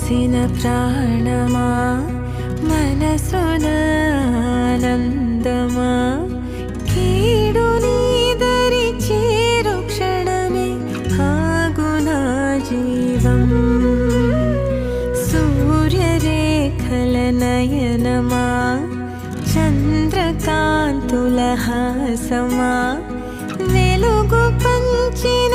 పోసిన ప్రాణమా మనసున ఆనందమా కీడు నీదరి చేరు క్షణమే ఆగునా జీవం సూర్యరేఖల నయనమా చంద్రకాంతుల హాసమా వెలుగు పంచిన